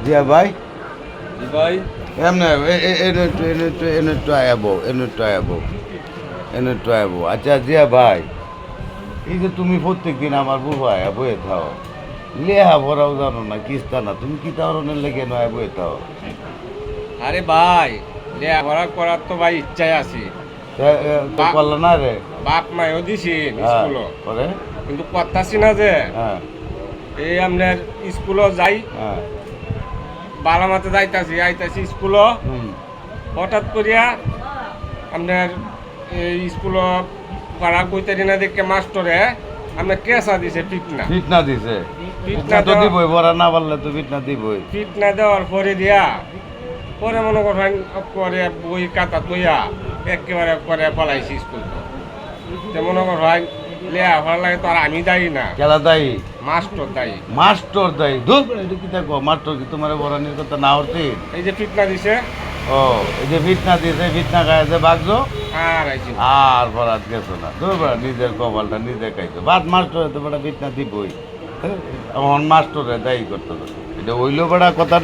জিয়া ভাই জি ভাই। এমনি এনে একটু আয়াবো এনে একটু আয়াবো আচ্ছা জিয়া ভাই এই যে তুমি প্রত্যেকদিন আমার বুবা আয়া বয়ে থাও লেহা ভরাও জানো না কিস্তা না তুমি কি তাহলে লেগে নয় বয়ে থাও আরে ভাই, লেখাপড়া করার তো ভাই ইচ্ছাই আছে। তো করলো না রে বাপ মায়ও দিছি হ্যাঁ স্কুলও, পরে কিন্তু করতাছি না যে। হ্যাঁ এই আপনার স্কুলও যাই, হ্যাঁ বালামাতে যাইতাছি আইতাছি স্কুলও। হুম হঠাৎ করিয়া আপনার এই স্কুলও পড়া কইতারি না দেখে মাস্টরে আপনার কেসা দিছে ফিটনা। ফিটনা দিছে ফিটনা তো দেওয়া- দিবই বড়া না পারলে তো ফিটনা দিবই ফিটনা দেওয়ার পরে দিয়া পরে মনে করেন করে বই কাতা তৈয়া একেবারে করে পলাইছি স্কুল তো মনে করেন লেয়া ভালো লাগে তো আর আমি দায়ী না, খেলা দায়ী মাস্টার দায়ী। মাস্টার দায়ী ধুর এটা কি দেখো মাস্টার কি তোমার বড়ানির কথা না হতে এই যে ফিটনা দিছে ও এই যে ফিটনা দিছে ফিটনা খায় যে বাগছো আর আইছি না। আর বরাত গেছো না ধুর বড়া নিজের কপালটা নিজে খাইছো বাদ মাস্টার তো বড়া ফিটনা দিবই এখন মাস্টারে দায়ী করতে হবে। এটা হইলো বড়া কথা